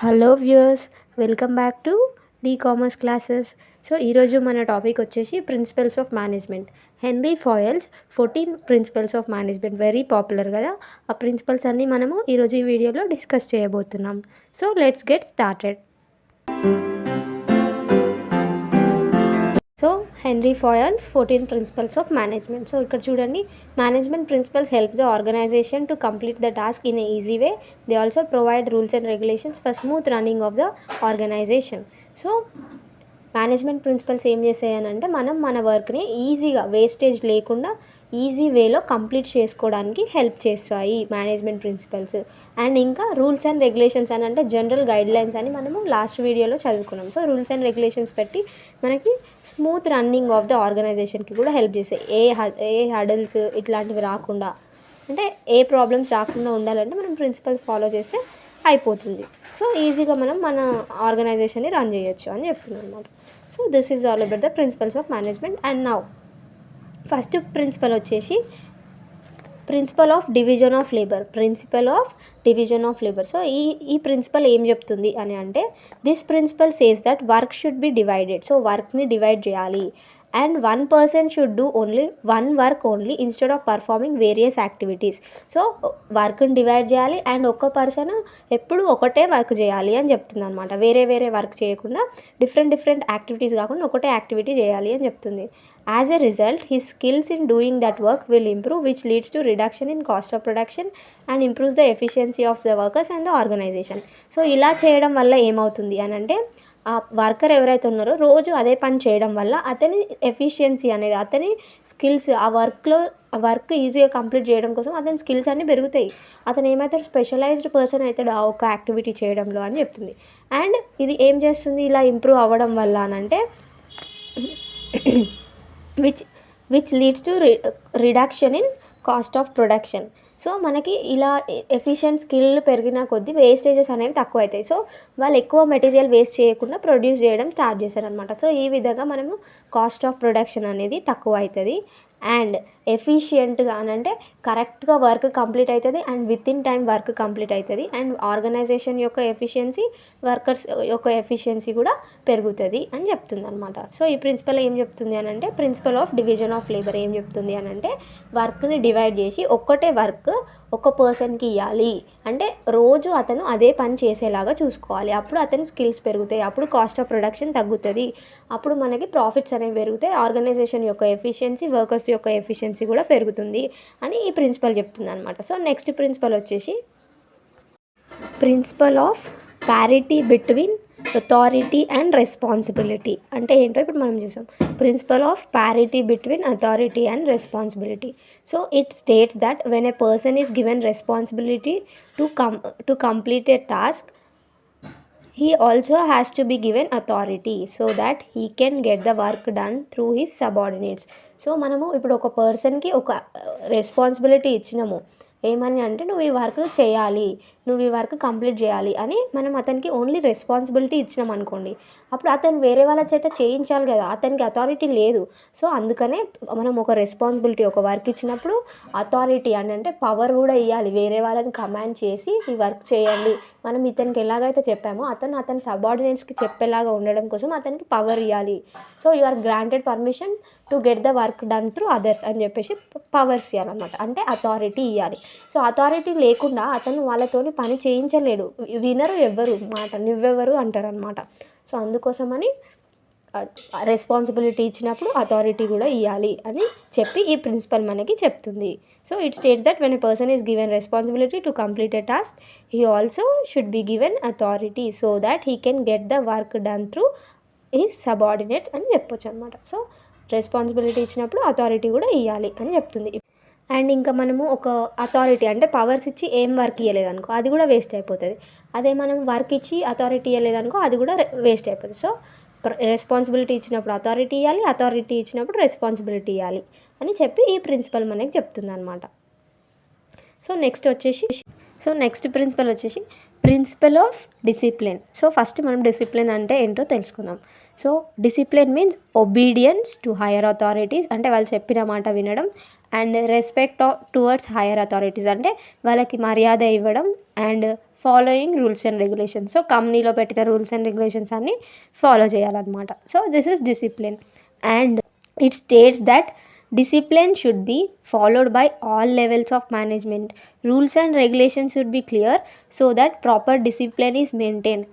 Hello viewers, welcome back to the commerce classes. So ఈరోజు మన topic వచ్చేసి principles of management. Henry Fayol's 14 principles of management very popular కదా. ఆ principles అన్నీ మనము ఈరోజు ఈ వీడియోలో డిస్కస్ చేయబోతున్నాం. So let's get started. So Henry Fayol's 14 principles of management. So ఇక్కడ చూడండి, management principles help the organization to complete the task in a easy way. They also provide rules and regulations for smooth running of the organization. So management principles ఏం చేసాయనంటే మనం మన వర్క్ని ఈజీగా wastage లేకుండా easy వేలో కంప్లీట్ చేసుకోవడానికి help చేస్తాయి మేనేజ్మెంట్ ప్రిన్సిపల్స్. అండ్ ఇంకా రూల్స్ అండ్ రెగ్యులేషన్స్ అని అంటే జనరల్ గైడ్లైన్స్ అని మనము లాస్ట్ వీడియోలో చదువుకున్నాం. సో రూల్స్ అండ్ రెగ్యులేషన్స్ పెట్టి మనకి స్మూత్ రన్నింగ్ ఆఫ్ ద ఆర్గనైజేషన్కి కూడా హెల్ప్ చేస్తాయి. ఏ హడల్స్ ఇట్లాంటివి రాకుండా, అంటే ఏ ప్రాబ్లమ్స్ రాకుండా ఉండాలంటే మనం ప్రిన్సిపల్స్ ఫాలో చేస్తే అయిపోతుంది. సో ఈజీగా మనం మన ఆర్గనైజేషన్ని రన్ చేయొచ్చు అని చెప్తున్నాం అనమాట. So this is all about the principles of management. And now first principle వచ్చేసి principle of division of labour. So ఈ ప్రిన్సిపల్ ఏం చెప్తుంది అని అంటే, this principle says that work should be divided. So వర్క్ని డివైడ్ చేయాలి. And one person should do only one work only instead of performing various activities. So వర్క్ని divide చేయాలి and ఒక్క పర్సన్ ఎప్పుడు ఒకటే వర్క్ చేయాలి అని చెప్తుంది అనమాట. వేరే వేరే వర్క్ చేయకుండా డిఫరెంట్ యాక్టివిటీస్ కాకుండా ఒకటే యాక్టివిటీ చేయాలి అని చెప్తుంది. As a result, his skills in doing that work will improve, which leads to reduction in cost of production and improves the efficiency of the workers and the organization. So ఇలా చేయడం వల్ల ఏమవుతుంది అని అంటే, ఆ వర్కర్ ఎవరైతే ఉన్నారో రోజు అదే పని చేయడం వల్ల అతని ఎఫిషియన్సీ అనేది, అతని స్కిల్స్ ఆ వర్క్ ఈజీగా కంప్లీట్ చేయడం కోసం అతని స్కిల్స్ అన్నీ పెరుగుతాయి. అతను ఏమవుతాడు, స్పెషలైజ్డ్ పర్సన్ అవుతాడు ఆ ఒక యాక్టివిటీ చేయడంలో అని చెప్తుంది. అండ్ ఇది ఏం చేస్తుంది ఇలా ఇంప్రూవ్ అవ్వడం వల్ల అని అంటే which leads to reduction in cost of production. So మనకి ఇలా ఎఫిషియెంట్ స్కిల్ పెరిగిన కొద్దీ వేస్టేజెస్ అనేవి తక్కువ అవుతాయి. సో వాళ్ళు ఎక్కువ మెటీరియల్ వేస్ట్ చేయకుండా ప్రొడ్యూస్ చేయడం స్టార్ట్ చేశారనమాట. సో ఈ విధంగా మనము కాస్ట్ ఆఫ్ ప్రొడక్షన్ అనేది తక్కువ అవుతుంది. అండ్ ఎఫిషియెంట్గా అని అంటే కరెక్ట్గా వర్క్ కంప్లీట్ అవుతుంది and with in time work complete అవుతుంది. అండ్ ఆర్గనైజేషన్ యొక్క ఎఫిషియన్సీ, వర్కర్స్ యొక్క ఎఫిషియన్సీ కూడా పెరుగుతుంది అని చెప్తుంది అనమాట. సో ఈ ప్రిన్సిపల్ ఏం చెప్తుంది అని అంటే, principle of division of labour ఏం చెప్తుంది అని అంటే, వర్క్ని డివైడ్ చేసి ఒక్కటే వర్క్ ఒక పర్సన్కి ఇవ్వాలి. అంటే రోజు అతను అదే పని చేసేలాగా చూసుకోవాలి. అప్పుడు అతని స్కిల్స్ పెరుగుతాయి, అప్పుడు కాస్ట్ ఆఫ్ ప్రొడక్షన్ తగ్గుతుంది, అప్పుడు మనకి ప్రాఫిట్స్ అనేవి పెరుగుతాయి, ఆర్గనైజేషన్ యొక్క ఎఫిషియన్సీ, వర్కర్స్ యొక్క ఎఫిషియన్సీ కూడా పెరుగుతుంది అని ఈ ప్రిన్సిపల్ చెప్తుంది అనమాట. సో నెక్స్ట్ ప్రిన్సిపల్ వచ్చేసి principle of parity between authority and responsibility. అంటే ఏంటో ఇప్పుడు మనం చూసాం. Principle of parity between authority and responsibility. So it states that when a person is given responsibility to complete a task, he also has to be given authority so that he can get the work done through his subordinates. So మనము ఇప్పుడు ఒక పర్సన్కి ఒక responsibility ఇచ్చినాము, ఏమని అంటే నువ్వు ఈ వర్క్ చేయాలి, నువ్వు ఈ వర్క్ కంప్లీట్ చేయాలి అని మనం అతనికి ఓన్లీ రెస్పాన్సిబిలిటీ ఇచ్చినాం అనుకోండి, అప్పుడు అతను వేరే వాళ్ళ చేత చేయించాలి కదా, అతనికి అథారిటీ లేదు. సో అందుకనే మనం ఒక రెస్పాన్సిబిలిటీ, ఒక వర్క్ ఇచ్చినప్పుడు అథారిటీ అని అంటే పవర్ కూడా ఇవ్వాలి. వేరే వాళ్ళని కమాండ్ చేసి ఈ వర్క్ చేయండి, మనం ఇతనికి ఎలాగైతే చెప్పామో అతని సబార్డినేట్స్కి చెప్పేలాగా ఉండడం కోసం అతనికి పవర్ ఇవ్వాలి. So you are granted permission to get the work done through others అని చెప్పేసి పవర్స్ ఇవ్వాలన్నమాట, అంటే అథారిటీ ఇవ్వాలి. సో అథారిటీ లేకుండా అతను వాళ్ళతోని పని చేయించలేడు. వినరు ఎవ్వరు మాట, నువ్వెవరు అంటారనమాట. సో అందుకోసమని రెస్పాన్సిబిలిటీ ఇచ్చినప్పుడు అథారిటీ కూడా ఇవ్వాలి అని చెప్పి ఈ ప్రిన్సిపల్ మనకి చెప్తుంది. So it states that when a person is given responsibility to complete a task, he also should be given authority so that he can get the work done through his subordinates అని చెప్పొచ్చు అనమాట. So responsibility ఇచ్చినప్పుడు authority కూడా ఇవ్వాలి అని చెప్తుంది. And ఇంకా మనము ఒక అథారిటీ అంటే పవర్స్ ఇచ్చి ఏం వర్క్ ఇవ్వలేదనుకో అది కూడా వేస్ట్ అయిపోతుంది. అదే మనం వర్క్ ఇచ్చి అథారిటీ ఇవ్వలేదనుకో అది కూడా వేస్ట్ అయిపోతుంది. సో రెస్పాన్సిబిలిటీ ఇచ్చినప్పుడు అథారిటీ ఇవ్వాలి, అథారిటీ ఇచ్చినప్పుడు రెస్పాన్సిబిలిటీ ఇవ్వాలి అని చెప్పి ఈ ప్రిన్సిపల్ మనకి చెప్తుంది అనమాట. సో నెక్స్ట్ ప్రిన్సిపల్ వచ్చేసి principle of discipline. So first మనం డిసిప్లిన్ అంటే ఏంటో తెలుసుకుందాం. So discipline means obedience to higher authorities, అంటే వాళ్ళు చెప్పిన మాట వినడం. And respect towards higher authorities అంటే వాళ్ళకి మర్యాద ఇవ్వడం. And following rules and regulations. So కంపెనీలో పెట్టిన రూల్స్ అండ్ రెగ్యులేషన్స్ అన్నీ ఫాలో చేయాలన్నమాట. So this is discipline. And it states that discipline should be followed by all levels of management. Rules and regulations should be clear so that proper discipline is maintained.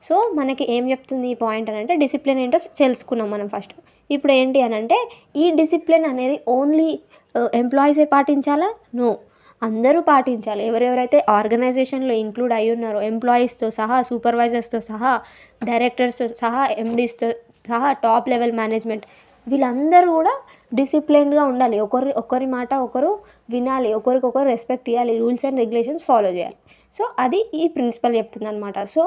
So మనకి ఏం చెప్తుంది ఈ point అని అంటే, discipline ఏంటో తెలుసుకున్నాం మనం first. ఇప్పుడు ఏంటి అని అంటే, ఈ డిసిప్లిన్ అనేది ఓన్లీ ఎంప్లాయీసే పాటించాలా? నో, అందరూ పాటించాలి. ఎవరెవరైతే ఆర్గనైజేషన్లో ఇంక్లూడ్ అయి ఉన్నారో, ఎంప్లాయీస్తో సహా, సూపర్వైజర్స్తో సహా, డైరెక్టర్స్తో సహా, ఎండీస్తో సహా, టాప్ లెవెల్ మేనేజ్మెంట్, వీళ్ళందరూ కూడా డిసిప్లిన్డ్గా ఉండాలి. ఒకరి మాట ఒకరు వినాలి, ఒకరికొకరు రెస్పెక్ట్ ఇవ్వాలి, రూల్స్ అండ్ రెగ్యులేషన్స్ ఫాలో చేయాలి. సో అది ఈ ప్రిన్సిపల్ చెప్తుంది అనమాట. సో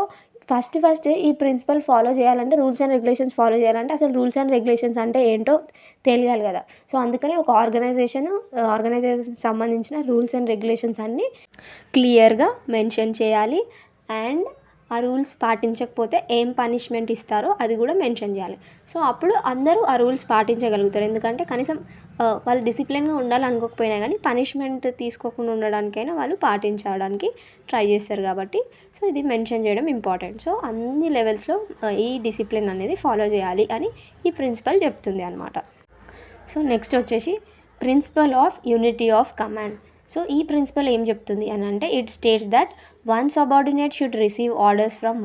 ఫస్ట్ ఈ ప్రిన్సిపల్ ఫాలో చేయాలంటే, రూల్స్ అండ్ రెగ్యులేషన్స్ ఫాలో చేయాలంటే అసలు రూల్స్ అండ్ రెగ్యులేషన్స్ అంటే ఏంటో తెలియాలి కదా. సో అందుకని ఒక ఆర్గనైజేషన్ సంబంధించిన రూల్స్ అండ్ రెగ్యులేషన్స్ అన్నీ క్లియర్గా మెన్షన్ చేయాలి. అండ్ ఆ రూల్స్ పాటించకపోతే ఏం పనిష్మెంట్ ఇస్తారో అది కూడా మెన్షన్ చేయాలి. సో అప్పుడు అందరూ ఆ రూల్స్ పాటించగలుగుతారు. ఎందుకంటే కనీసం వాళ్ళు డిసిప్లిన్గా ఉండాలనుకోకపోయినా కానీ పనిష్మెంట్ తీసుకోకుండా ఉండడానికైనా వాళ్ళు పాటించడానికి ట్రై చేస్తారు కాబట్టి, సో ఇది మెన్షన్ చేయడం ఇంపార్టెంట్. సో అన్ని లెవెల్స్లో ఈ డిసిప్లిన్ అనేది ఫాలో చేయాలి అని ఈ ప్రిన్సిపల్ చెప్తుంది అనమాట. సో నెక్స్ట్ వచ్చేసి principle of unity of command. So ఈ ప్రిన్సిపల్ ఏం చెప్తుంది అని అంటే, it states that one subordinate should receive orders from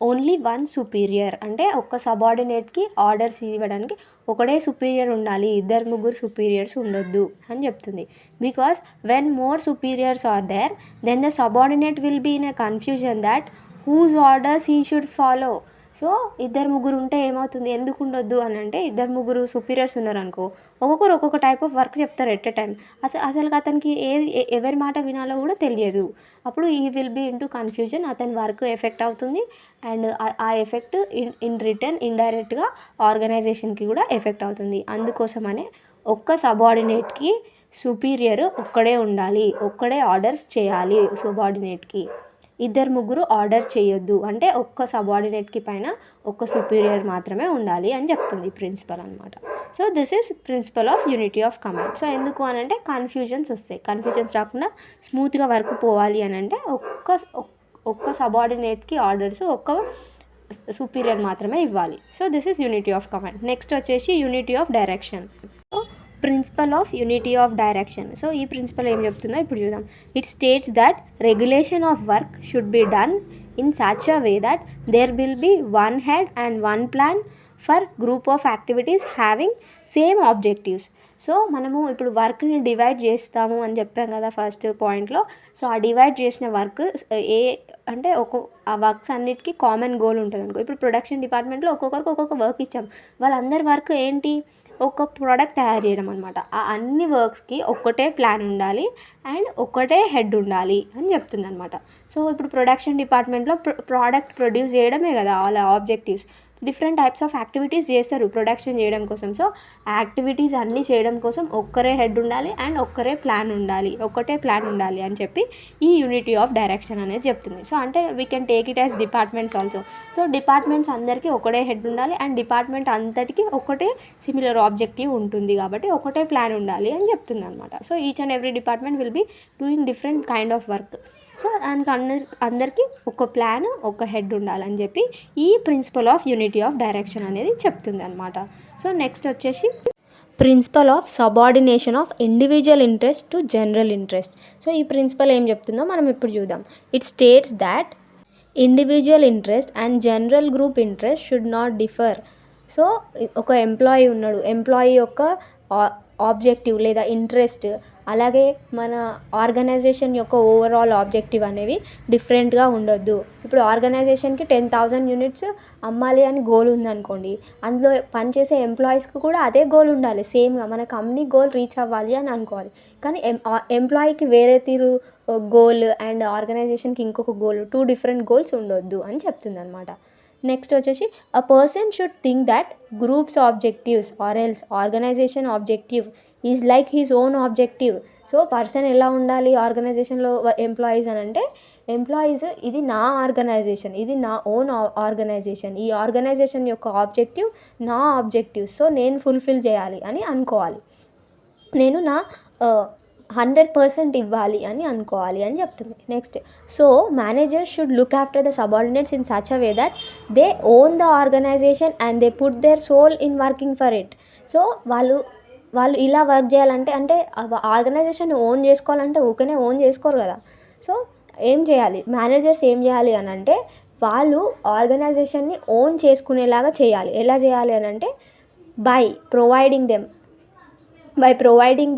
only one superior. అంటే ఒక్క సబార్డినేట్కి ఆర్డర్స్ ఇవ్వడానికి ఒకడే సుపీరియర్ ఉండాలి, ఇద్దరు ముగ్గురు సుపీరియర్స్ ఉండొద్దు అని చెప్తుంది. Because when more superiors are there, then the subordinate will be in a confusion that whose orders he should follow. So ఇద్దరు ముగ్గురు ఉంటే ఏమవుతుంది, ఎందుకు ఉండొద్దు అని అంటే, ఇద్దరు ముగ్గురు సుపీరియర్స్ ఉన్నారనుకో, ఒక్కొక్కరు ఒక్కొక్క టైప్ ఆఫ్ వర్క్ చెప్తారు ఎట్ ఎ టైం. అసలు అతనికి ఎవరి మాట వినాలో కూడా తెలియదు. అప్పుడు ఈ విల్ బీ ఇంటూ కన్ఫ్యూజన్, అతని వర్క్ ఎఫెక్ట్ అవుతుంది. అండ్ ఆ ఎఫెక్ట్ ఇన్ రిటర్న్ ఇండైరెక్ట్గా ఆర్గనైజేషన్కి కూడా ఎఫెక్ట్ అవుతుంది. అందుకోసమనే ఒక్క సబార్డినేట్కి సుపీరియర్ ఒక్కడే ఉండాలి, ఒక్కడే ఆర్డర్స్ చేయాలి సబార్డినేట్కి. ఇద్దరు ముగ్గురు ఆర్డర్ చేయొద్దు, అంటే ఒక్క సబార్డినేట్కి పైన ఒక్క సుపీరియర్ మాత్రమే ఉండాలి అని చెప్తుంది ప్రిన్సిపల్ అనమాట. So this is principle of unity of command. So ఎందుకు అని అంటే, కన్ఫ్యూజన్స్ వస్తాయి. కన్ఫ్యూజన్స్ రాకుండా స్మూత్గా వర్క్ పోవాలి అని అంటే ఒక్క సబార్డినేట్కి ఆర్డర్స్ ఒక్క సుపీరియర్ మాత్రమే ఇవ్వాలి. So this is unity of command. Next వచ్చేసి unity of direction. Principle of unity of direction. So ఈ ప్రిన్సిపల్ ఏం చెప్తుందో ఇప్పుడు చూద్దాం. It states that regulation of work should be done in such a way that there will be one head and one plan for group of activities having same objectives. So మనము ఇప్పుడు వర్క్ని divide చేస్తాము అని చెప్పాం కదా first పాయింట్లో. So ఆ divide చేసిన వర్క్ అంటే ఆ వర్క్స్ అన్నిటికీ కామన్ గోల్ ఉంటుంది అనుకో. ఇప్పుడు ప్రొడక్షన్ డిపార్ట్మెంట్లో ఒక్కొక్కరికి ఒక్కొక్క వర్క్ ఇచ్చాం. వాళ్ళందరి వర్క్ ఏంటి, ఒక ప్రోడక్ట్ తయారు చేయడం అనమాట. ఆ అన్ని వర్క్స్కి ఒక్కటే ప్లాన్ ఉండాలి అండ్ ఒక్కటే హెడ్ ఉండాలి అని చెప్తుంది అనమాట. సో ఇప్పుడు ప్రొడక్షన్ డిపార్ట్మెంట్లో ప్రోడక్ట్ ప్రొడ్యూస్ చేయడమే కదా వాళ్ళ objectives. Different types of activities చేస్తారు ప్రొడక్షన్ చేయడం కోసం. సో యాక్టివిటీస్ అన్నీ చేయడం కోసం ఒక్కరే హెడ్ ఉండాలి అండ్ ఒక్కటే ప్లాన్ ఉండాలి అని చెప్పి ఈ యూనిటీ ఆఫ్ డైరెక్షన్ అనేది చెప్తుంది. సో అంటే we can take it as departments also. So departments అందరికీ ఒకటే హెడ్ ఉండాలి అండ్ డిపార్ట్మెంట్ అంతటికి ఒకటే సిమిలర్ ఆబ్జెక్టివ్ ఉంటుంది కాబట్టి ఒకటే ప్లాన్ ఉండాలి అని చెప్తుంది అనమాట. So each and every department will be doing different kind of work. So దానికి అందరికీ ఒక ప్లాన్ ఒక హెడ్ ఉండాలని చెప్పి ఈ principle of unity of direction అనేది చెప్తుంది అనమాట. సో నెక్స్ట్ వచ్చేసి principle of subordination of individual interest to general interest. So ఈ ప్రిన్సిపల్ ఏం చెప్తుందో మనం ఇప్పుడు చూద్దాం. It states that individual interest and general group interest should not differ. So ఒక ఎంప్లాయీ ఉన్నాడు, ఎంప్లాయీ యొక్క ఆబ్జెక్టివ్ లేదా ఇంట్రెస్ట్ అలాగే మన ఆర్గనైజేషన్ యొక్క ఓవరాల్ ఆబ్జెక్టివ్ అనేవి డిఫరెంట్గా ఉండొద్దు. ఇప్పుడు ఆర్గనైజేషన్కి 10,000 యూనిట్స్ అమ్మాలి అని గోల్ ఉందనుకోండి, అందులో పనిచేసే ఎంప్లాయీస్కి కూడా అదే గోల్ ఉండాలి, సేమ్గా మన కంపెనీ గోల్ రీచ్ అవ్వాలి అని అనుకోవాలి. కానీ ఎంప్లాయీకి వేరే తీరు గోల్ అండ్ ఆర్గనైజేషన్కి ఇంకొక గోల్, 2 డిఫరెంట్ గోల్స్ ఉండొద్దు అని చెప్తుంది అనమాట. నెక్స్ట్ వచ్చేసి a person should think that groups objectives or else organization objective is like his own objective. So person ఎలా ఉండాలి ఆర్గనైజేషన్లో ఎంప్లాయీస్ అని అంటే, ఎంప్లాయీస్ ఇది నా ఆర్గనైజేషన్, ఇది నా ఓన్ ఆర్గనైజేషన్, ఈ ఆర్గనైజేషన్ యొక్క ఆబ్జెక్టివ్ నా ఆబ్జెక్టివ్, సో నేను ఫుల్ఫిల్ చేయాలి అని అనుకోవాలి. నేను నా 100% ఇవ్వాలి అని అనుకోవాలి అని చెప్తుంది. Next, so manager should look after the subordinates in such a way that they own the organization and they put their soul in working for it. So వాళ్ళు ఇలా వర్క్ చేయాలంటే, అంటే ఆర్గనైజేషన్ ఓన్ చేసుకోవాలంటే ఊకనే ఓన్ చేసుకోరు కదా. So ఏం చేయాలి managers, ఏం చేయాలి అని అంటే వాళ్ళు ఆర్గనైజేషన్ని ఓన్ చేసుకునేలాగా చేయాలి. ఎలా చేయాలి అని అంటే by providing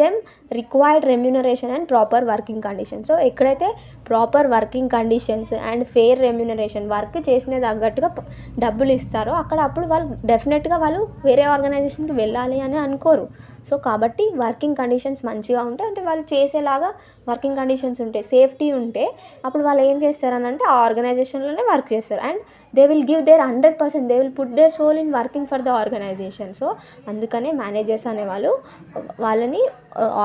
them required remuneration and proper working conditions. So ఎక్కడైతే proper working conditions and fair remuneration, work చేసిన తగ్గట్టుగా డబ్బులు ఇస్తారో అప్పుడు వాళ్ళు డెఫినెట్గా వాళ్ళు వేరే ఆర్గనైజేషన్కి వెళ్ళాలి అని అనుకోరు. సో కాబట్టి వర్కింగ్ కండిషన్స్ మంచిగా ఉంటే, అంటే వాళ్ళు చేసేలాగా వర్కింగ్ కండిషన్స్ ఉంటే, సేఫ్టీ ఉంటే, అప్పుడు వాళ్ళు ఏం చేస్తారని అంటే ఆ ఆర్గనైజేషన్లోనే వర్క్ చేస్తారు. And they will give their 100%, they will put their soul in working for the organization. So అందుకనే మేనేజర్స్ అనేవాళ్ళు వాళ్ళని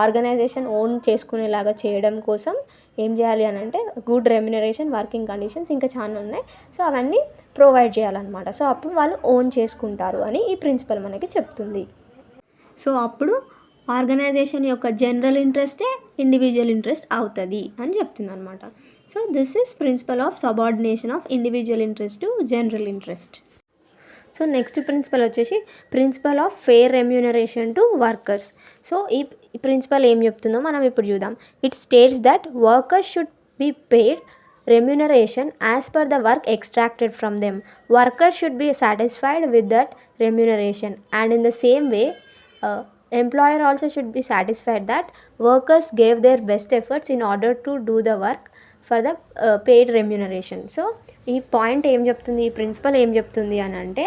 ఆర్గనైజేషన్ ఓన్ చేసుకునేలాగా చేయడం కోసం ఏం చేయాలి అని అంటే గుడ్ రెమ్యునరేషన్, వర్కింగ్ కండిషన్స్, ఇంకా చాలా ఉన్నాయి. సో అవన్నీ ప్రొవైడ్ చేయాలన్నమాట. సో అప్పుడు వాళ్ళు ఓన్ చేసుకుంటారు అని ఈ ప్రిన్సిపల్ మనకి చెప్తుంది. సో అప్పుడు ఆర్గనైజేషన్ యొక్క జనరల్ ఇంట్రెస్టే ఇండివిజువల్ ఇంట్రెస్ట్ అవుతుంది అని చెప్తుంది అనమాట. So this is principle of subordination of individual interest to general interest. So next principle వచ్చేసి principle of fair remuneration to workers. So ఈ ప్రిన్సిపల్ ఏం చెప్తుందో మనం ఇప్పుడు చూద్దాం. It states that workers should be paid remuneration as per the work extracted from them. Workers should be satisfied with that remuneration, and in the same way employer also should be satisfied that workers gave their best efforts in order to do the work for the paid remuneration. So ఈ point ఏం చెప్తుంది, ఈ principal ఏం చెప్తుంది అని అంటే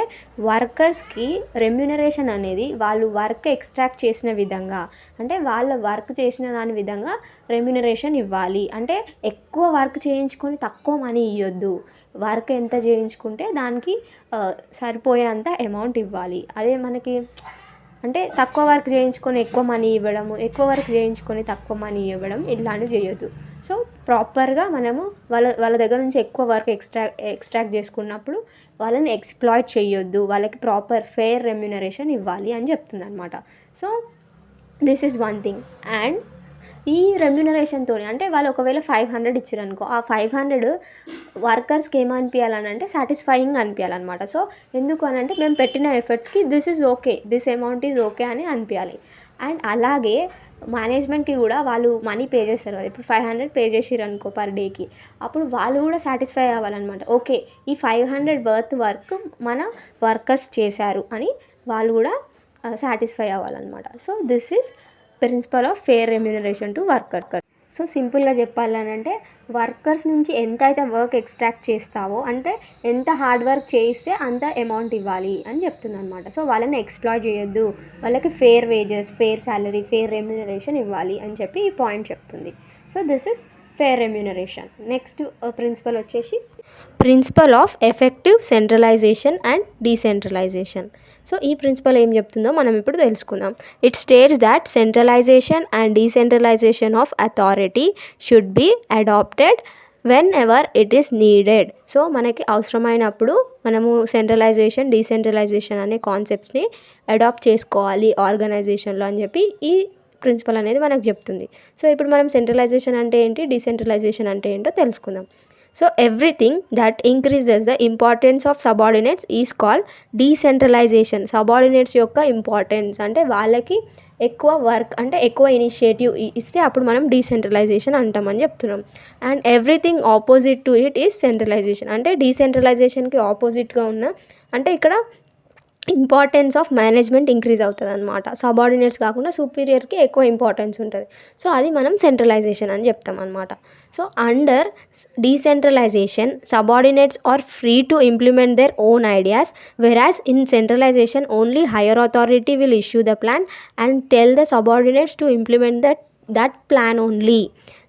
వర్కర్స్కి remuneration అనేది వాళ్ళు వర్క్ ఎక్స్ట్రాక్ట్ చేసిన విధంగా, అంటే వాళ్ళ వర్క్ చేసిన దాని విధంగా రెమ్యునరేషన్ ఇవ్వాలి. అంటే ఎక్కువ వర్క్ చేయించుకొని తక్కువ మనీ ఇవ్వద్దు. వర్క్ ఎంత చేయించుకుంటే దానికి సరిపోయేంత అమౌంట్ ఇవ్వాలి. అదే మనకి అంటే తక్కువ వర్క్ చేయించుకొని ఎక్కువ మనీ ఇవ్వడము, ఎక్కువ వర్క్ చేయించుకొని తక్కువ మనీ ఇవ్వడం ఇలాంటివి చేయొద్దు. సో ప్రాపర్గా మనము వాళ్ళ దగ్గర నుంచి ఎక్కువ వర్క్ ఎక్స్ట్రాక్ట్ చేసుకున్నప్పుడు వాళ్ళని ఎక్స్ప్లాయిట్ చేయొద్దు, వాళ్ళకి ప్రాపర్ ఫెయిర్ రెమ్యునరేషన్ ఇవ్వాలి అని చెప్తుంది అనమాట. So this is one thing. And ఈ రెమ్యునరేషన్తో అంటే వాళ్ళు ఒకవేళ 500 ఇచ్చారనుకో, ఆ 500 వర్కర్స్కి ఏమనిపించాలని అంటే సాటిస్ఫైయింగ్ అనిపించాలన్నమాట. సో ఎందుకు అని అంటే మేము పెట్టిన ఎఫర్ట్స్కి this is okay, this amount is okay అని అనిపించాలి. అండ్ అలాగే మేనేజ్మెంట్కి కూడా వాళ్ళు మనీ పే చేస్తారు కదా, ఇప్పుడు 500 పే చేసారు అనుకో పర్ డేకి, అప్పుడు వాళ్ళు కూడా సాటిస్ఫై అవ్వాలన్నమాట. ఓకే, ఈ 500 వర్త్ వర్క్ మన వర్కర్స్ చేశారు అని వాళ్ళు కూడా సాటిస్ఫై అవ్వాలన్నమాట. So this is principle of fair remuneration to worker. So సింపుల్గా చెప్పాలనంటే వర్కర్స్ నుంచి ఎంత అయితే వర్క్ ఎక్స్ట్రాక్ట్ చేస్తావో, అంటే ఎంత హార్డ్ వర్క్ చేయిస్తే అంత అమౌంట్ ఇవ్వాలి అని చెప్తుంది అనమాట. సో వాళ్ళని ఎక్స్ప్లాయిట్ చేయొద్దు, వాళ్ళకి fair wages, fair salary, fair remuneration ఇవ్వాలి అని చెప్పి ఈ పాయింట్ చెప్తుంది. So this is fair remuneration. Next principle వచ్చేసి principle of effective centralization and decentralization. So ఈ ప్రిన్సిపల్ ఏం చెప్తుందో మనం ఇప్పుడు తెలుసుకుందాం. It states that centralization and decentralization of authority should be adopted whenever it is needed. So మనకి అవసరమైనప్పుడు మనము సెంట్రలైజేషన్, డీసెంట్రలైజేషన్ అనే కాన్సెప్ట్స్ని అడాప్ట్ చేసుకోవాలి ఆర్గనైజేషన్లో అని చెప్పి ఈ ప్రిన్సిపల్ అనేది మనకు చెప్తుంది. సో ఇప్పుడు మనం సెంట్రలైజేషన్ అంటే ఏంటి, డీసెంట్రలైజేషన్ అంటే ఏంటో తెలుసుకుందాం. So everything that increases the importance of subordinates is called decentralisation. Subordinates యొక్క ఇంపార్టెన్స్ అంటే వాళ్ళకి ఎక్కువ వర్క్, అంటే ఎక్కువ ఇనిషియేటివ్ ఇస్తే అప్పుడు మనం డీసెంట్రలైజేషన్ అంటామని చెప్తున్నాం. And everything opposite to it is centralisation. అంటే డీసెంట్రలైజేషన్కి ఆపోజిట్గా ఉన్న, అంటే ఇక్కడ ఇంపార్టెన్స్ ఆఫ్ మేనేజ్మెంట్ ఇంక్రీజ్ అవుతుంది అనమాట. సబార్డినేట్స్ కాకుండా సుపీరియర్కి ఎక్కువ ఇంపార్టెన్స్ ఉంటుంది. సో అది మనం సెంట్రలైజేషన్ అని చెప్తాం అనమాట. So under decentralization subordinates are free to implement their own ideas, whereas in centralization only higher authority will issue the plan and tell the subordinates to implement that plan only.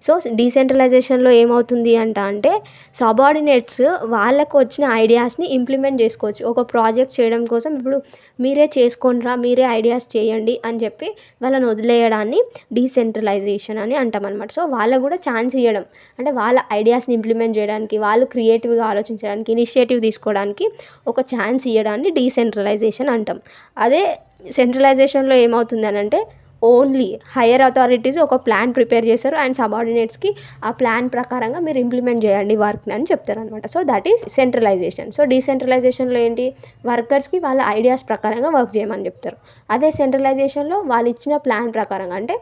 So డీసెంట్రలైజేషన్లో ఏమవుతుంది అంటే subordinates వాళ్ళకు వచ్చిన ఐడియాస్ని implement చేసుకోవచ్చు. ఒక project చేయడం కోసం ఇప్పుడు మీరే చేసుకోండిరా, మీరే ఐడియాస్ చేయండి అని చెప్పి వాళ్ళని వదిలేయడాన్ని డీసెంట్రలైజేషన్ అని అంటాం అనమాట. సో వాళ్ళకు కూడా ఛాన్స్ ఇవ్వడం, అంటే వాళ్ళ ఐడియాస్ని ఇంప్లిమెంట్ చేయడానికి, వాళ్ళు క్రియేటివ్గా ఆలోచించడానికి, ఇనిషియేటివ్ తీసుకోవడానికి ఒక ఛాన్స్ ఇవ్వడాన్ని డీసెంట్రలైజేషన్ అంటాం. అదే సెంట్రలైజేషన్లో ఏమవుతుంది అంటే ఓన్లీ హయ్యర్ అథారిటీస్ ఒక ప్లాన్ ప్రిపేర్ చేస్తారు అండ్ సబార్డినేట్స్కి ఆ ప్లాన్ ప్రకారంగా మీరు ఇంప్లిమెంట్ చేయండి వర్క్ని అని చెప్తారు అనమాట. So that is centralization. So డీసెంట్రలైజేషన్లో ఏంటి, వర్కర్స్కి వాళ్ళ ఐడియాస్ ప్రకారంగా వర్క్ చేయమని చెప్తారు. అదే సెంట్రలైజేషన్లో వాళ్ళు ఇచ్చిన ప్లాన్ ప్రకారంగా, అంటే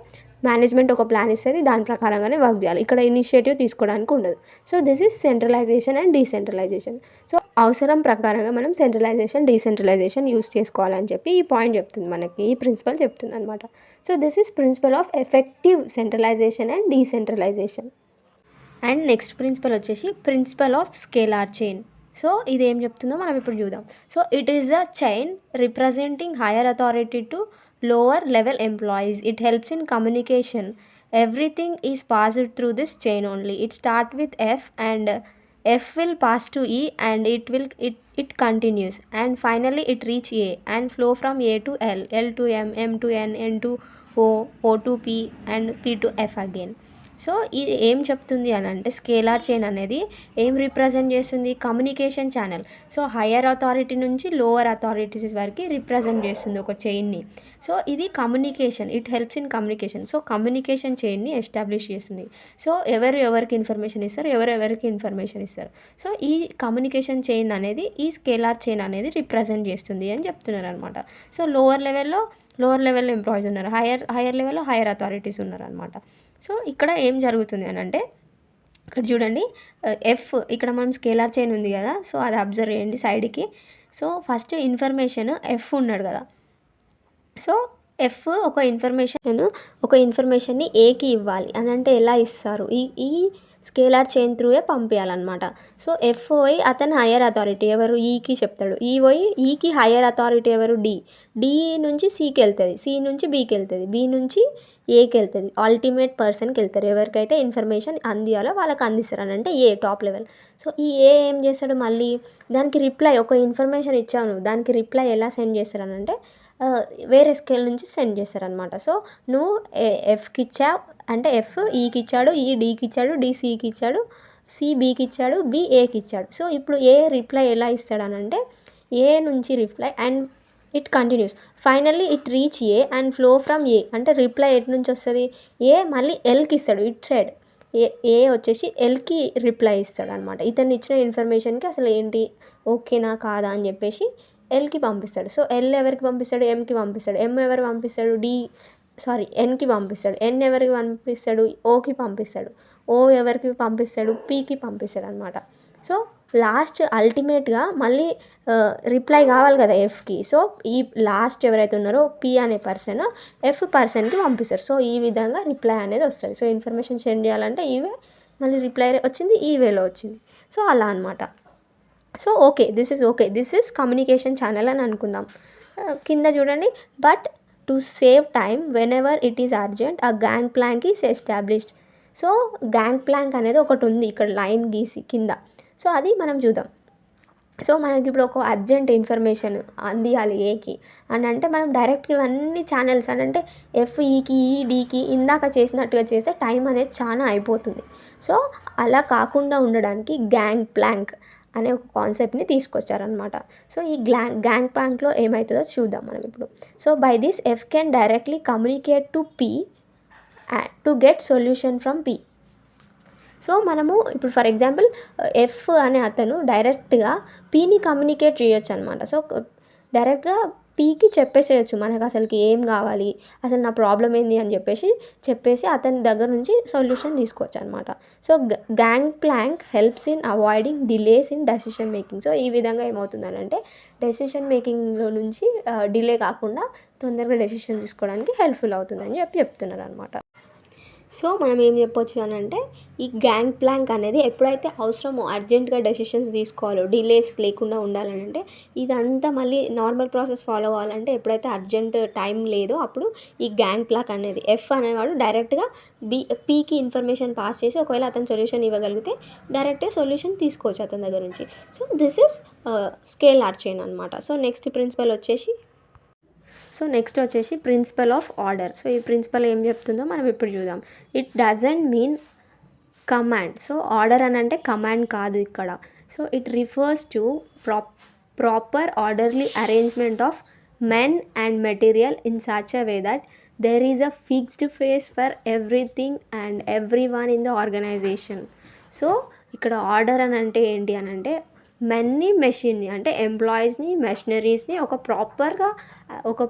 మేనేజ్మెంట్ ఒక ప్లాన్ ఇస్తుంది, దాని ప్రకారంగానే వర్క్ చేయాలి. ఇక్కడ ఇనిషియేటివ్ తీసుకోవడానికి ఉండదు. So this is centralisation and decentralization. So అవసరం ప్రకారంగా మనం సెంట్రలైజేషన్ డీసెంట్రలైజేషన్ యూస్ చేసుకోవాలని చెప్పి ఈ పాయింట్ చెప్తుంది మనకి, ఈ ప్రిన్సిపల్ చెప్తుంది అనమాట. So this is principle of effective centralization and decentralization. And next principle వచ్చేసి principle of scalar chain. So ఇది ఏం చెప్తుందో మనం ఇప్పుడు చూద్దాం. So it is the chain representing higher authority to lower level employees. It helps in communication. Everything is passed through this chain only. It start with F and F will pass to E and it continues and finally it reach A and flow from A to L, L to M, M to N, N to O, O to P and P to F again. So ఇది ఏం చెప్తుంది అని అంటే, scalar chain అనేది ఏం represent చేస్తుంది, communication channel. So higher authority నుంచి lower authorities వరకు రిప్రజెంట్ చేస్తుంది ఒక చైన్ని. సో ఇది communication, it helps in communication. So communication చైన్ని ఎస్టాబ్లిష్ చేస్తుంది. సో ఎవరికి ఇన్ఫర్మేషన్ ఇస్తారు, ఎవరికి ఇన్ఫర్మేషన్ ఇస్తారు. సో ఈ కమ్యూనికేషన్ చైన్ అనేది, ఈ స్కేలార్ చైన్ అనేది రిప్రజెంట్ చేస్తుంది అని చెప్తున్నారు అనమాట. సో లోవర్ లెవెల్లో ఎంప్లాయీస్ ఉన్నారు, హయ్యర్ లెవెల్లో హయ్యర్ అథారిటీస్ ఉన్నారు అనమాట. సో ఇక్కడ ఏం జరుగుతుంది అని అంటే, ఇక్కడ చూడండి ఎఫ్, ఇక్కడ మనం స్కేలార్ చైన్ ఉంది కదా, సో అది అబ్జర్వ్ చేయండి సైడ్కి. సో ఫస్ట్ ఇన్ఫర్మేషన్ ఎఫ్ ఉన్నాడు కదా, సో ఎఫ్ ఒక ఇన్ఫర్మేషన్ని ఏకి ఇవ్వాలి అని అంటే ఎలా ఇస్తారు, ఈ స్కేలార్ చైన్ త్రూయే పంపించాలన్నమాట. సో ఎఫ్ పోయి అతను హయ్యర్ అథారిటీ ఎవరు, ఈకి చెప్తాడు. ఈ పోయి ఈకి హయ్యర్ అథారిటీ ఎవరు, డి నుంచి సికి వెళ్తుంది, సి నుంచి బికి వెళ్తుంది, బి నుంచి ఏకి వెళ్తుంది, అల్టిమేట్ పర్సన్కి వెళ్తారు. ఎవరికైతే ఇన్ఫర్మేషన్ అందియాలో వాళ్ళకి అందిస్తారు అని అంటే ఏ టాప్ లెవెల్. సో ఈ ఏ ఏం చేస్తాడు, మళ్ళీ దానికి రిప్లై, ఒక ఇన్ఫర్మేషన్ ఇచ్చావు నువ్వు, దానికి రిప్లై ఎలా సెండ్ చేస్తారనంటే వేరే స్కేల్ నుంచి సెండ్ చేస్తారనమాట. సో నువ్వు ఎఫ్కి ఇచ్చావు అంటే ఎఫ్ ఈకి ఇచ్చాడు, ఈ డీకి ఇచ్చాడు, డి సికి ఇచ్చాడు, సి బికి ఇచ్చాడు, బి ఏకి ఇచ్చాడు. సో ఇప్పుడు ఏ రిప్లై ఎలా ఇస్తాడనంటే, ఏ నుంచి reply and it continues, finally it reach A and flow from A, అంటే రిప్లై ఎటు నుంచి వస్తుంది, ఏ మళ్ళీ ఎల్కి ఇస్తాడు, ఇట్ సైడ్ ఏ వచ్చేసి ఎల్కి రిప్లై ఇస్తాడు అనమాట. ఇతను ఇచ్చిన ఇన్ఫర్మేషన్కి అసలు ఏంటి, ఓకేనా కాదా అని చెప్పేసి ఎల్కి పంపిస్తాడు. సో ఎల్ ఎవరికి పంపిస్తాడు, ఎంకి పంపిస్తాడు. ఎం ఎవరికి పంపిస్తాడు, ఎన్కి పంపిస్తాడు. ఎన్ ఎవరికి పంపిస్తాడు, ఓకి పంపిస్తాడు. ఓ ఎవరికి పంపిస్తాడు, పీకి పంపిస్తాడు అనమాట. సో లాస్ట్ అల్టిమేట్గా మళ్ళీ రిప్లై కావాలి కదా ఎఫ్కి. సో ఈ లాస్ట్ ఎవరైతే ఉన్నారో పీ అనే పర్సన్ ఎఫ్ పర్సన్కి పంపిస్తారు. సో ఈ విధంగా రిప్లై అనేది వస్తుంది. సో ఇన్ఫర్మేషన్ సెండ్ చేయాలంటే ఈవే, మళ్ళీ రిప్లై వచ్చింది ఈ వేలో వచ్చింది. సో అలా అనమాట. So this is communication channel అని అనుకుందాం. కింద చూడండి, but to save time whenever it is urgent a gang plank is established. So gang plank అనేది ఒకటి ఉంది ఇక్కడ లైన్ గీసి కింద. సో అది మనం చూద్దాం. సో మనకి ఇప్పుడు ఒక అర్జెంట్ ఇన్ఫర్మేషన్ అందియాలి ఏకి అని అంటే, మనం డైరెక్ట్గా ఇవన్నీ ఛానల్స్ అని అంటే ఎఫ్ ఈకి ఈ డీకి ఇందాక చేసినట్టుగా చేస్తే టైం అనేది చాలా అయిపోతుంది. సో అలా కాకుండా ఉండడానికి గ్యాంగ్ ప్లాంక్ అనే ఒక కాన్సెప్ట్ని తీసుకొచ్చారనమాట. సో ఈ గ్యాంగ్ ప్లాంక్లో ఏమవుతుందో చూద్దాం మనం ఇప్పుడు. So by this F can directly communicate to P to get solution from P. So మనము ఇప్పుడు ఫర్ ఎగ్జాంపుల్ ఎఫ్ అనే అతను డైరెక్ట్గా పీని కమ్యూనికేట్ చేయొచ్చు అనమాట. సో డైరెక్ట్గా పీకి చెప్పేసేయచ్చు మనకు అసలుకి ఏం కావాలి, అసలు నా ప్రాబ్లం ఏంది అని చెప్పేసి అతని దగ్గర నుంచి సొల్యూషన్ తీసుకోవచ్చు అనమాట. So gang plank helps in avoiding delays in decision making. So ఈ విధంగా ఏమవుతుందని అంటే, డెసిషన్ మేకింగ్లో నుంచి డిలే కాకుండా తొందరగా డెసిషన్ తీసుకోవడానికి హెల్ప్ఫుల్ అవుతుందని చెప్తున్నారు అనమాట. సో మనం ఏం చెప్పొచ్చు అని అంటే, ఈ గ్యాంగ్ ప్లాంక్ అనేది ఎప్పుడైతే అవసరమో అర్జెంటుగా డెసిషన్స్ తీసుకోవాలో, డిలేస్ లేకుండా ఉండాలని అంటే, ఇదంతా మళ్ళీ నార్మల్ ప్రాసెస్ ఫాలో అవ్వాలంటే ఎప్పుడైతే అర్జెంట్ టైం లేదో అప్పుడు ఈ గ్యాంగ్ ప్లాంక్ అనేది ఎఫ్ అనేవాడు డైరెక్ట్గా పీకి ఇన్ఫర్మేషన్ పాస్ చేసి ఒకవేళ అతను సొల్యూషన్ ఇవ్వగలిగితే డైరెక్ట్గా సొల్యూషన్ తీసుకోవచ్చు అతని దగ్గర నుంచి. So this is scalar chain అనమాట. సో నెక్స్ట్ వచ్చేసి ప్రిన్సిపల్ ఆఫ్ ఆర్డర్. సో ఈ ప్రిన్సిపల్ ఏం చెప్తుందో మనం ఇప్పుడు చూద్దాం. It doesn't mean command. So order అని అంటే కమాండ్ కాదు ఇక్కడ. So it refers to proper orderly arrangement of men and material in such a way that there is a fixed phase for everything and everyone in the organization. So ఇక్కడ order అని అంటే ఏంటి అని అంటే మెన్ని మెషిన్ని అంటే ఎంప్లాయీస్ని మెషినరీస్ని ఒక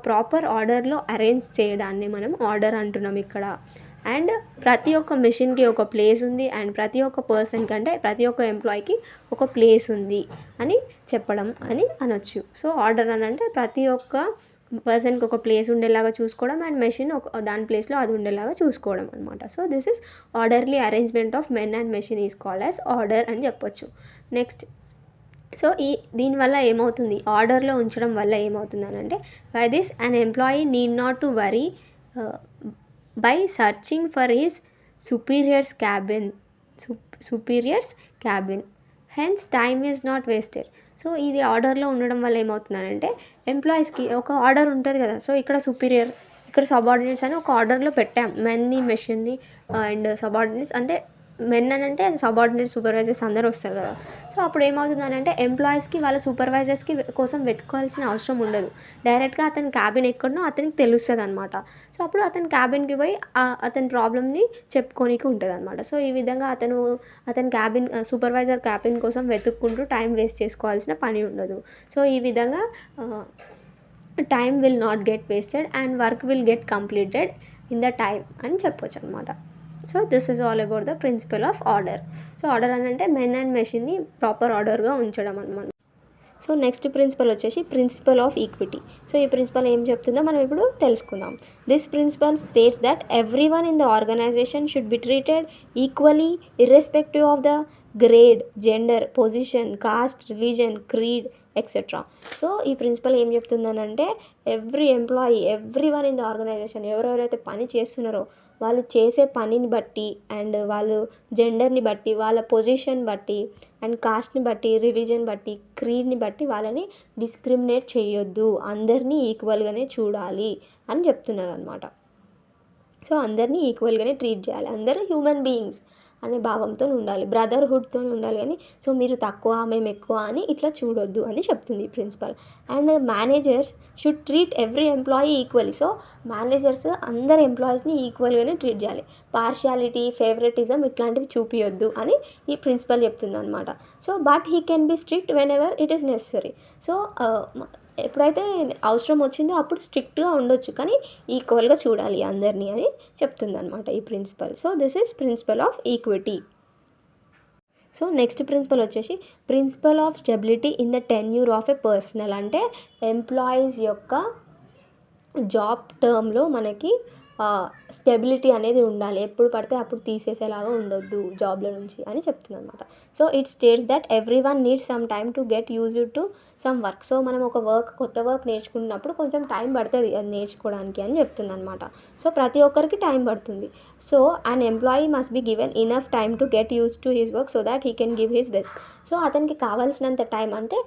ప్రాపర్ ఆర్డర్లో అరేంజ్ చేయడాన్ని మనం ఆర్డర్ అంటున్నాం ఇక్కడ. అండ్ ప్రతి ఒక్క మెషిన్కి ఒక ప్లేస్ ఉంది అండ్ ప్రతి ఒక్క పర్సన్కి అంటే ప్రతి ఒక్క ఎంప్లాయీకి ఒక ప్లేస్ ఉంది అని చెప్పడం అని అనొచ్చు. సో ఆర్డర్ అని అంటే ప్రతి ఒక్క పర్సన్కి ఒక ప్లేస్ ఉండేలాగా చూసుకోవడం అండ్ మెషిన్ దాని ప్లేస్లో అది ఉండేలాగా చూసుకోవడం అనమాట. So this is orderly arrangement of men and machine is called as order అని చెప్పొచ్చు. నెక్స్ట్, సో దీనివల్ల ఏమవుతుంది, ఆర్డర్లో ఉంచడం వల్ల ఏమవుతుంది అని అంటే by this an employee need not to worry by searching for his superior's cabin, hence time is not wasted. So ఇది ఆర్డర్లో ఉండడం వల్ల ఏమవుతుందనంటే ఎంప్లాయీస్కి ఒక ఆర్డర్ ఉంటుంది కదా. సో ఇక్కడ సుపీరియర్, ఇక్కడ సబార్డినేట్స్ అని ఒక ఆర్డర్లో పెట్టాం మెన్ని మెషిన్ని అండ్ సబార్డినేట్స్ అంటే మెన్ అని అంటే సబార్డినేట్ సూపర్వైజర్స్ అందరూ వస్తారు కదా. సో అప్పుడు ఏమవుతుందని అంటే ఎంప్లాయీస్కి వాళ్ళ సూపర్వైజర్స్కి కోసం వెతుక్కోవాల్సిన అవసరం ఉండదు. డైరెక్ట్గా అతని క్యాబిన్ ఎక్కడనో అతనికి తెలుస్తుంది అనమాట. సో అప్పుడు అతని క్యాబిన్కి పోయి అతని ప్రాబ్లమ్ని చెప్పుకోనికి ఉంటుంది అనమాట. సో ఈ విధంగా అతని క్యాబిన్ సూపర్వైజర్ క్యాబిన్ కోసం వెతుక్కుంటూ టైం వేస్ట్ చేసుకోవాల్సిన పని ఉండదు. సో ఈ విధంగా time will not get wasted and work will get completed in the time అని చెప్పొచ్చు అనమాట. So this is all about the principle of order. So order అని అంటే మెన్ అండ్ మెషిన్ని ప్రాపర్ ఆర్డర్గా ఉంచడం అనమాట. సో నెక్స్ట్ ప్రిన్సిపల్ వచ్చేసి ప్రిన్సిపల్ ఆఫ్ ఈక్విటీ. సో ఈ ప్రిన్సిపల్ ఏం చెప్తుందో మనం ఇప్పుడు తెలుసుకుందాం. This principle states that every one in the organization should be treated equally irrespective of the grade, gender, position, caste, religion, creed etcetera. So ఈ principal ఏం చెప్తుందనంటే every employee, every one in the organization, ఎవరెవరైతే పని చేస్తున్నారో వాళ్ళు చేసే పనిని బట్టి అండ్ వాళ్ళు జెండర్ని బట్టి, వాళ్ళ పొజిషన్ బట్టి అండ్ కాస్ట్ని బట్టి, రిలీజన్ బట్టి, క్రీడ్ని బట్టి వాళ్ళని డిస్క్రిమినేట్ చేయొద్దు, అందరినీ ఈక్వల్గానే చూడాలి అని చెప్తున్నారు అనమాట. సో అందరినీ ఈక్వల్గానే ట్రీట్ చేయాలి, అందరూ హ్యూమన్ బీయింగ్స్ అనే భావంతో ఉండాలి, బ్రదర్హుడ్తో ఉండాలి. కానీ సో మీరు తక్కువ మేము ఎక్కువ అని ఇట్లా చూడొద్దు అని చెప్తుంది ఈ principle. And managers should treat every employee equally. So managers అందరు ఎంప్లాయీస్ని ఈక్వల్గానే ట్రీట్ చేయాలి, పార్షియాలిటీ, ఫేవరెటిజం ఇట్లాంటివి చూపించొద్దు అని ఈ ప్రిన్సిపల్ చెప్తుంది అనమాట. So but he can be strict whenever it is necessary. సో ఎప్పుడైతే అవసరం వచ్చిందో అప్పుడు స్ట్రిక్ట్గా ఉండొచ్చు, కానీ ఈక్వల్గా చూడాలి అందరినీ అని చెప్తుంది అనమాట ఈ principle. So this is principle of equity. So next principle వచ్చేసి principle of stability in the tenure of a personnel. అంటే ఎంప్లాయీస్ యొక్క జాబ్ టర్మ్లో మనకి స్టెబిలిటీ అనేది ఉండాలి, ఎప్పుడు పడితే అప్పుడు తీసేసేలాగా ఉండొద్దు జాబ్లో నుంచి అని చెప్తుంది అనమాట. So it states that every one needs some time to get used to some work. So మనం ఒక కొత్త వర్క్ నేర్చుకున్నప్పుడు కొంచెం టైం పడుతుంది అది నేర్చుకోవడానికి అని చెప్తుంది అనమాట. సో ప్రతి ఒక్కరికి టైం పడుతుంది. So an employee must be given enough time to get use to his work so that he can give his best. So అతనికి కావాల్సినంత టైం అంటే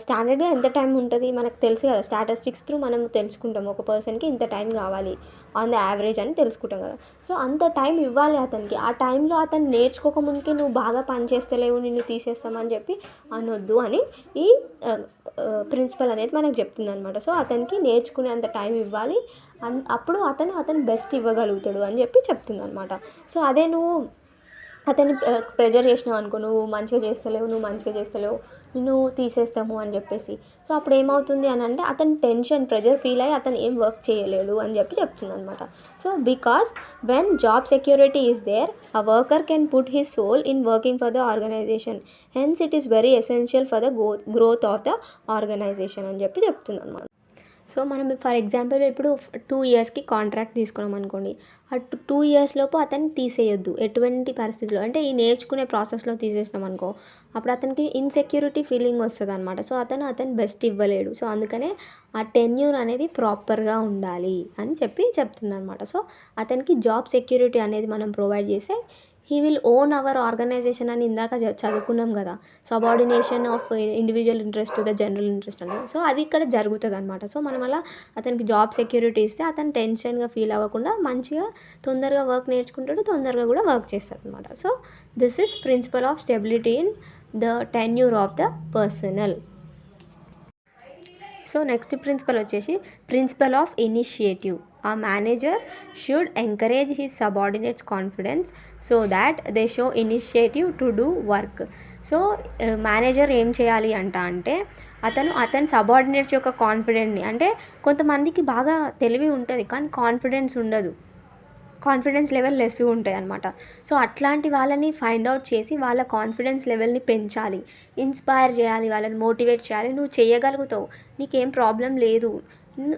స్టాండర్డ్గా ఎంత టైం ఉంటుంది మనకు తెలుసు కదా, స్టాటిస్టిక్స్ త్రూ మనం తెలుసుకుంటాం ఒక పర్సన్కి ఇంత టైం కావాలి ఆన్ ద యావరేజ్ అని తెలుసుకుంటాం కదా. సో అంత టైం ఇవ్వాలి అతనికి. ఆ టైంలో అతను నేర్చుకోకముందుకే నువ్వు బాగా పని చేస్తలేవు నిన్ను తీసేస్తామని చెప్పి అనొద్దు అని ఈ ప్రిన్సిపల్ అనేది మనకు చెప్తుంది అనమాట. సో అతనికి నేర్చుకునే అంత టైం ఇవ్వాలి, అప్పుడు అతను బెస్ట్ ఇవ్వగలుగుతాడు అని చెప్పి చెప్తుంది అనమాట. సో అదే నువ్వు అతన్ని ప్రెజర్ చేసినావు అనుకో, నువ్వు మంచిగా చేస్తలేవు నిన్ను తీసేస్తాము అని చెప్పేసి. సో అప్పుడు ఏమవుతుంది అని అంటే అతను టెన్షన్, ప్రెజర్ ఫీల్ అయ్యి అతను ఏం వర్క్ చేయలేడు అని చెప్పి చెప్తుంది అనమాట. So because when job security is there a worker can put his soul in working for the organization, hence it is very essential for the growth of the organization అని చెప్పి చెప్తుంది అనమాట. సో మనం ఫర్ ఎగ్జాంపుల్ ఇప్పుడు 2 yearsకి contract తీసుకున్నాం అనుకోండి, ఆ 2 years లోపు అతన్ని తీసేయొద్దు ఎటువంటి పరిస్థితుల్లో. అంటే ఈ నేర్చుకునే ప్రాసెస్లో తీసేసినాం అనుకో అప్పుడు అతనికి ఇన్సెక్యూరిటీ ఫీలింగ్ వస్తుంది అనమాట. సో అతను బెస్ట్ ఇవ్వలేడు. సో అందుకనే ఆ టెన్యూర్ అనేది ప్రాపర్గా ఉండాలి అని చెప్తుంది అనమాట. సో అతనికి జాబ్ సెక్యూరిటీ అనేది మనం ప్రొవైడ్ చేస్తే he will own our organization అని ఇందాక చదువుకున్నాం కదా, subordination of individual interest to the general interest అని. సో అది ఇక్కడ జరుగుతుంది అనమాట. సో మనం అలా అతనికి జాబ్ సెక్యూరిటీ ఇస్తే అతను టెన్షన్గా ఫీల్ అవ్వకుండా మంచిగా తొందరగా వర్క్ నేర్చుకుంటాడు, తొందరగా కూడా వర్క్ చేస్తాడు అనమాట. So this is principle of stability in the tenure of the personnel. So next principle వచ్చేసి principle of initiative. A manager should encourage his subordinates confidence so that they show initiative to do work. So manager ఏం చేయాలి అంటే అతని subordinates యొక్క కాన్ఫిడెంట్ని, అంటే కొంతమందికి బాగా తెలివి ఉంటుంది కానీ కాన్ఫిడెన్స్ ఉండదు, కాన్ఫిడెన్స్ లెవెల్ లెస్ ఉంటాయి అనమాట. సో అట్లాంటి వాళ్ళని ఫైండ్ అవుట్ చేసి వాళ్ళ కాన్ఫిడెన్స్ లెవెల్ని పెంచాలి, ఇన్స్పైర్ చేయాలి, వాళ్ళని మోటివేట్ చేయాలి. నువ్వు చేయగలుగుతావు, నీకేం ప్రాబ్లం లేదు,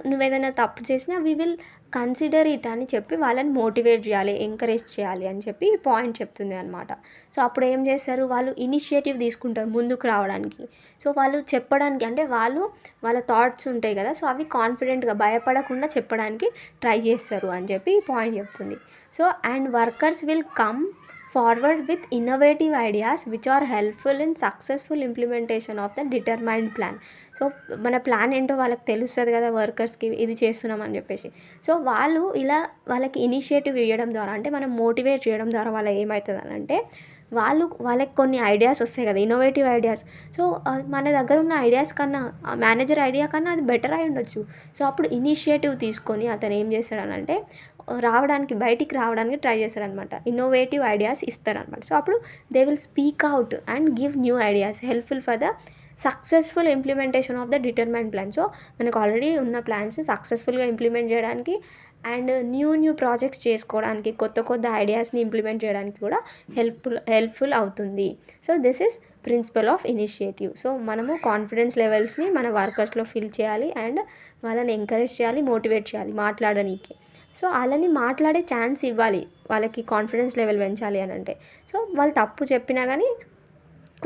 నువ్వేదైనా తప్పు చేసినా వీ విల్ కన్సిడర్ ఇట్ అని చెప్పి వాళ్ళని మోటివేట్ చేయాలి, ఎంకరేజ్ చేయాలి అని చెప్పి ఈ పాయింట్ చెప్తుంది అనమాట. సో అప్పుడు ఏం చేస్తారు, వాళ్ళు ఇనిషియేటివ్ తీసుకుంటారు ముందుకు రావడానికి. సో వాళ్ళు చెప్పడానికి, అంటే వాళ్ళ థాట్స్ ఉంటాయి కదా, సో అవి కాన్ఫిడెంట్గా భయపడకుండా చెప్పడానికి ట్రై చేస్తారు అని చెప్పి ఈ పాయింట్ చెప్తుంది. So and workers will come forward with innovative ideas which are helpful in successful implementation of the determined plan. So మన ప్లాన్ ఏంటో వాళ్ళకి తెలుస్తుంది కదా, వర్కర్స్కి ఇది చేస్తున్నాం అని చెప్పేసి. సో వాళ్ళు ఇలా వాళ్ళకి ఇనిషియేటివ్ ఇవ్వడం ద్వారా, అంటే మనం మోటివేట్ చేయడం ద్వారా వాళ్ళ ఏమవుతుంది అని అంటే వాళ్ళకి కొన్ని ఐడియాస్ వస్తాయి కదా, ఇన్నోవేటివ్ ఐడియాస్. సో మన దగ్గర ఉన్న ఐడియాస్ కన్నా మేనేజర్ ఐడియా కన్నా అది బెటర్ అయి ఉండొచ్చు. సో అప్పుడు ఇనిషియేటివ్ తీసుకొని అతను ఏం చేస్తాడనంటే బయటికి రావడానికి ట్రై చేస్తారనమాట, ఇన్నోవేటివ్ ఐడియాస్ ఇస్తారనమాట. సో అప్పుడు they will speak out and give new ideas helpful for the successful implementation of the determined plan. So మనకు ఆల్రెడీ ఉన్న ప్లాన్స్ సక్సెస్ఫుల్గా ఇంప్లిమెంట్ చేయడానికి అండ్ న్యూ ప్రాజెక్ట్స్ చేసుకోవడానికి, కొత్త ఐడియాస్ని ఇంప్లిమెంట్ చేయడానికి కూడా హెల్ప్ఫుల్ అవుతుంది. So this is principle of initiative. So మనము కాన్ఫిడెన్స్ లెవెల్స్ని మన వర్కర్స్లో ఫిల్ చేయాలి అండ్ వాళ్ళని ఎంకరేజ్ చేయాలి, మోటివేట్ చేయాలి మాట్లాడడానికి. సో వాళ్ళని మాట్లాడే ఛాన్స్ ఇవ్వాలి, వాళ్ళకి కాన్ఫిడెన్స్ లెవెల్ పెంచాలి అని అంటే. సో వాళ్ళు తప్పు చెప్పినా కానీ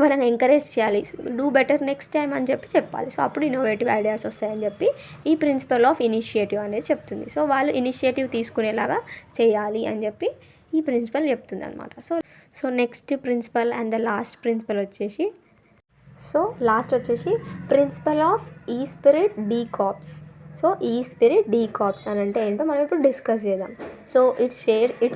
వాళ్ళని ఎంకరేజ్ చేయాలి, డూ బెటర్ నెక్స్ట్ టైం అని చెప్పాలి. సో అప్పుడు ఇన్నోవేటివ్ ఐడియాస్ వస్తాయని చెప్పి ఈ ప్రిన్సిపల్ ఆఫ్ ఇనిషియేటివ్ అనేది చెప్తుంది. సో వాళ్ళు ఇనిషియేటివ్ తీసుకునేలాగా చేయాలి అని చెప్పి ఈ ప్రిన్సిపల్ చెప్తుంది అనమాట. So next principle and the last principle వచ్చేసి ప్రిన్సిపల్ ఆఫ్ ఈ స్పిరిట్ డి కార్ప్స్. సో ఈ స్పిరిట్ డి కార్ప్స్ అని అంటే ఏంటో మనం ఇప్పుడు డిస్కస్ చేద్దాం. So it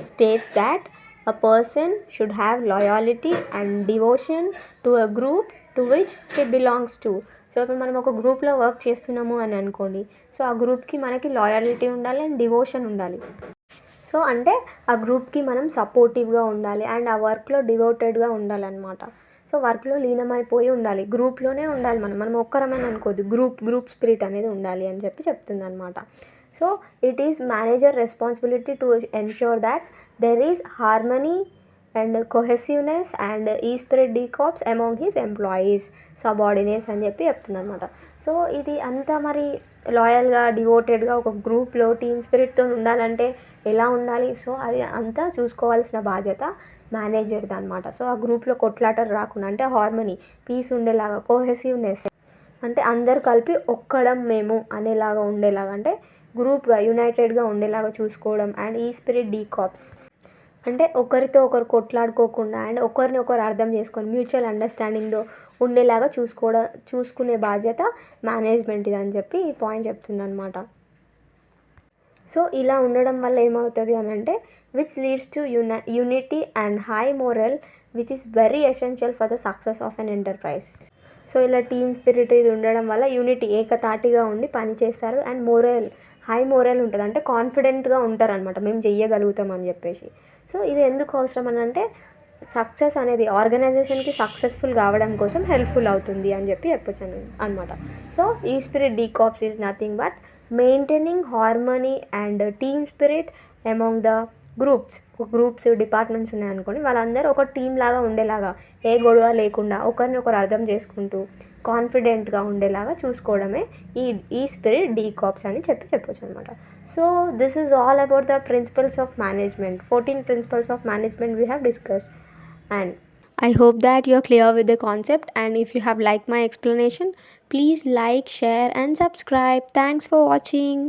states that a person should have loyalty and devotion to a group to which he belongs to. So ఇప్పుడు మనం ఒక గ్రూప్లో వర్క్ చేస్తున్నాము అని అనుకోండి, సో ఆ గ్రూప్కి మనకి లాయాలిటీ ఉండాలి అండ్ డివోషన్ ఉండాలి. సో అంటే ఆ గ్రూప్కి మనం సపోర్టివ్గా ఉండాలి అండ్ ఆ వర్క్లో డివోటెడ్గా ఉండాలన్నమాట. సో వర్క్లో లీనమైపోయి ఉండాలి, గ్రూప్లోనే ఉండాలి, మనం ఒక్కరమని అనుకోద్దు, గ్రూప్ స్పిరిట్ అనేది ఉండాలి అని చెప్తుంది అనమాట. So it is manager responsibility to ensure that there is harmony and cohesiveness and ఈ spirit de corps among his employees, subordinates అని చెప్తుంది అనమాట. సో ఇది అంతా మరి లాయల్గా డివోటెడ్గా ఒక గ్రూప్లో టీమ్ స్పిరిట్తో ఉండాలంటే ఎలా ఉండాలి? సో అది అంతా చూసుకోవాల్సిన బాధ్యత మేనేజర్ది అనమాట. సో ఆ గ్రూప్లో కొట్లాటలు రాకుండా, అంటే హార్మనీ, పీస్ ఉండేలాగా, కోహెసివ్నెస్ అంటే అందరు కలిపి ఒక్కడం మేము అనేలాగా ఉండేలాగా, అంటే గ్రూప్గా యునైటెడ్గా ఉండేలాగా చూసుకోవడం. అండ్ ఈ స్పిరిట్ డి కార్ప్స్ అంటే ఒకరితో ఒకరు కొట్లాడుకోకుండా అండ్ ఒకరిని ఒకరు అర్థం చేసుకొని మ్యూచువల్ అండర్స్టాండింగ్తో ఉండేలాగా చూసుకునే బాధ్యత మేనేజ్మెంట్ ఇది అని చెప్పి ఈ పాయింట్ చెప్తుంది అనమాట. సో ఇలా ఉండడం వల్ల ఏమవుతుంది అని అంటే which leads to unity and high moral which is very essential for the success of an enterprise. So ఇలా టీమ్ స్పిరిట్ ఇది ఉండడం వల్ల యూనిటీ, ఏకతాటిగా ఉండి పని చేస్తారు అండ్ హై మోరల్ ఉంటుంది, అంటే కాన్ఫిడెంట్గా ఉంటారనమాట, మేము చెయ్యగలుగుతాం అని చెప్పేసి. సో ఇది ఎందుకు అవసరం అని అంటే సక్సెస్ అనేది ఆర్గనైజేషన్కి సక్సెస్ఫుల్ కావడం కోసం హెల్ప్ఫుల్ అవుతుంది అని చెప్పొచ్చు అనమాట. సో ఈ spirit de corps is nothing but maintaining harmony and team spirit among the groups departments ఉన్నాయనుకోండి, వాళ్ళందరూ ఒక టీమ్ లాగా ఉండేలాగా, ఏ గొడవ లేకుండా ఒకరినొకరు అర్థం చేసుకుంటూ కాన్ఫిడెంట్గా ఉండేలాగా చూసుకోవడమే ఈ స్పిరిట్ డి కార్ప్స్ అని చెప్పొచ్చు అనమాట. So this is all about the principles of management. 14 principles of management we have discussed, and I hope that you are clear with the concept, and if you have liked my explanation, please like, share and subscribe. Thanks for watching.